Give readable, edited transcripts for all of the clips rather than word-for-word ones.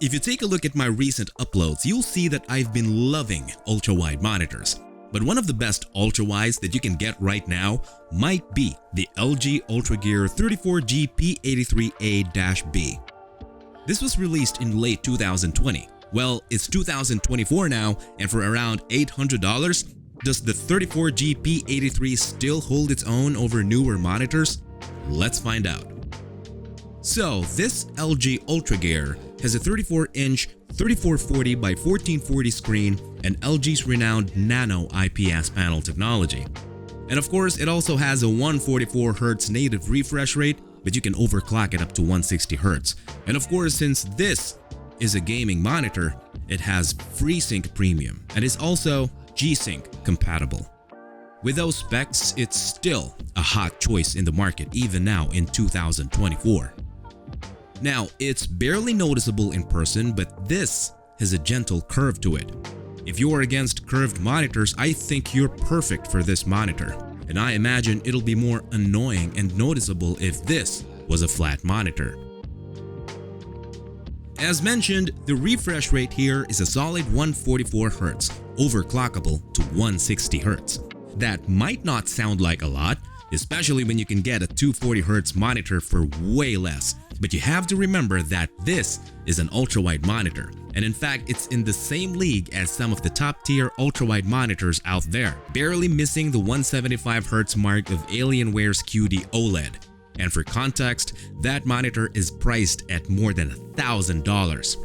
If you take a look at my recent uploads, you'll see that I've been loving ultra-wide monitors. But one of the best ultra-wides that you can get right now might be the LG UltraGear 34GP83A-B. This was released in late 2020. Well, it's 2024 now, and for around $800, does the 34GP83 still hold its own over newer monitors? Let's find out. So, this LG UltraGear has a 34-inch 3440 by 1440 screen and LG's renowned Nano IPS panel technology. And of course, it also has a 144Hz native refresh rate, but you can overclock it up to 160Hz. And of course, since this is a gaming monitor, it has FreeSync Premium and is also G-Sync compatible. With those specs, it's still a hot choice in the market even now in 2024. Now, it's barely noticeable in person, but this has a gentle curve to it. If you're against curved monitors, I think you're perfect for this monitor. And I imagine it'll be more annoying and noticeable if this was a flat monitor. As mentioned, the refresh rate here is a solid 144Hz, overclockable to 160Hz. That might not sound like a lot, especially when you can get a 240Hz monitor for way less. But you have to remember that this is an ultra-wide monitor, and in fact it's in the same league as some of the top-tier ultra-wide monitors out there, barely missing the 175Hz mark of Alienware's QD OLED. And for context, that monitor is priced at more than $1,000.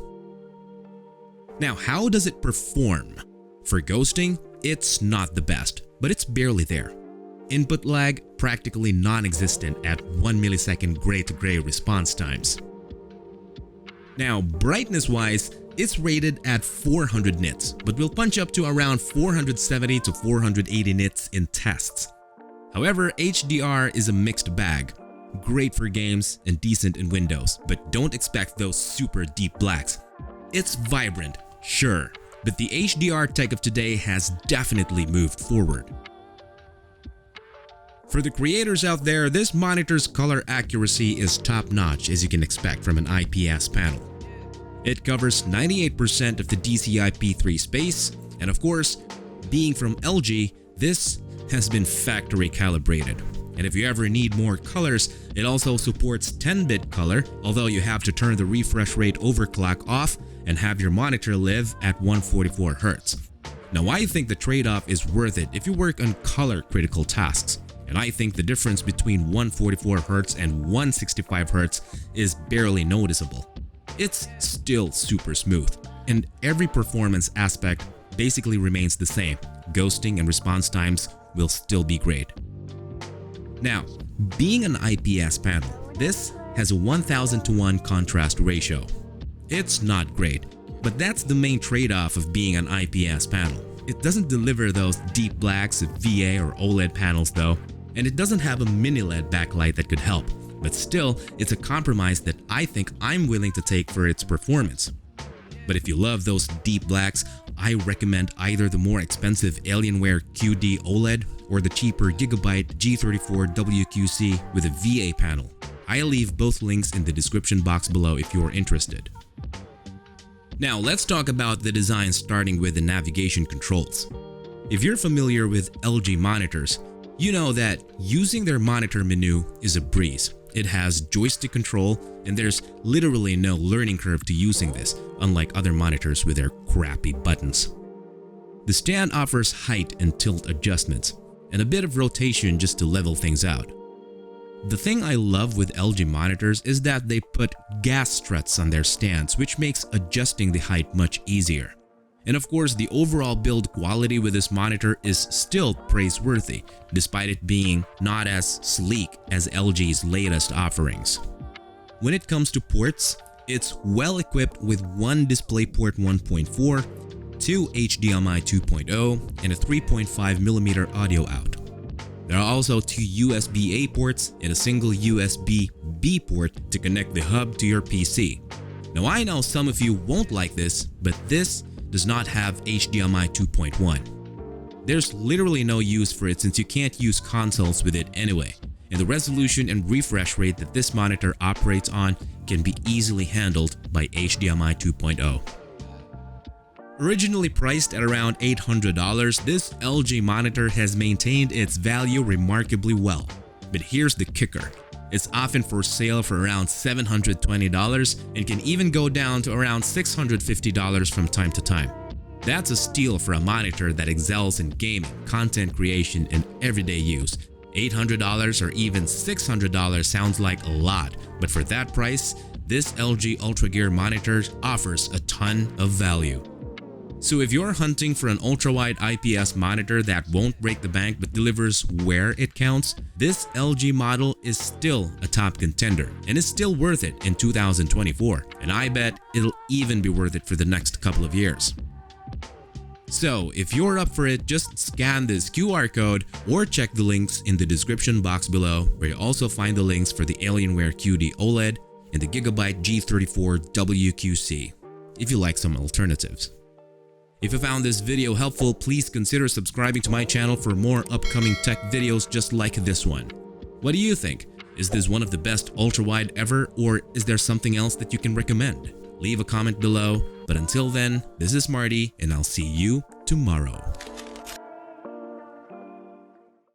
Now, how does it perform? For ghosting, it's not the best, but it's barely there. Input lag practically non-existent at 1 millisecond gray-to-gray response times. Now, brightness-wise, it's rated at 400 nits, but will punch up to around 470 to 480 nits in tests. However, HDR is a mixed bag. Great for games and decent in Windows, but don't expect those super deep blacks. It's vibrant, sure, but the HDR tech of today has definitely moved forward. For the creators out there, this monitor's color accuracy is top-notch, as you can expect from an IPS panel. It covers 98% of the DCI-P3 space, and of course, being from LG, this has been factory calibrated. And if you ever need more colors, it also supports 10-bit color, although you have to turn the refresh rate overclock off and have your monitor live at 144Hz. Now, I think the trade-off is worth it if you work on color-critical tasks. And I think the difference between 144Hz and 165Hz is barely noticeable. It's still super smooth, and every performance aspect basically remains the same. Ghosting and response times will still be great. Now, being an IPS panel, this has a 1000:1 contrast ratio. It's not great, but that's the main trade-off of being an IPS panel. It doesn't deliver those deep blacks of VA or OLED panels though, and it doesn't have a mini LED backlight that could help, but still, it's a compromise that I think I'm willing to take for its performance. But if you love those deep blacks, I recommend either the more expensive Alienware QD OLED or the cheaper Gigabyte G34WQC with a VA panel. I'll leave both links in the description box below if you're interested. Now let's talk about the design, starting with the navigation controls. If you're familiar with LG monitors, you know that using their monitor menu is a breeze. It has joystick control, and there's literally no learning curve to using this, unlike other monitors with their crappy buttons. The stand offers height and tilt adjustments, and a bit of rotation just to level things out. The thing I love with LG monitors is that they put gas struts on their stands, which makes adjusting the height much easier. And of course, the overall build quality with this monitor is still praiseworthy, despite it being not as sleek as LG's latest offerings. When it comes to ports, it's well equipped with one DisplayPort 1.4, two HDMI 2.0, and a 3.5mm audio out. There are also two USB-A ports and a single USB-B port to connect the hub to your PC. Now, I know some of you won't like this, but this does not have HDMI 2.1. There's literally no use for it since you can't use consoles with it anyway. and the resolution and refresh rate that this monitor operates on can be easily handled by HDMI 2.0. Originally priced at around $800, this LG monitor has maintained its value remarkably well. But here's the kicker. It's often for sale for around $720 and can even go down to around $650 from time to time. That's a steal for a monitor that excels in gaming, content creation, and everyday use. $800 or even $600 sounds like a lot, but for that price, this LG UltraGear monitor offers a ton of value. So if you're hunting for an ultra-wide IPS monitor that won't break the bank but delivers where it counts, this LG model is still a top contender and is still worth it in 2024, and I bet it'll even be worth it for the next couple of years. So if you're up for it, just scan this QR code or check the links in the description box below, where you also find the links for the Alienware QD OLED and the Gigabyte G34 WQC, if you like some alternatives. If you found this video helpful, please consider subscribing to my channel for more upcoming tech videos just like this one. What do you think? Is this one of the best ultra-wide ever, or is there something else that you can recommend? Leave a comment below, but until then, this is Marty and I'll see you tomorrow.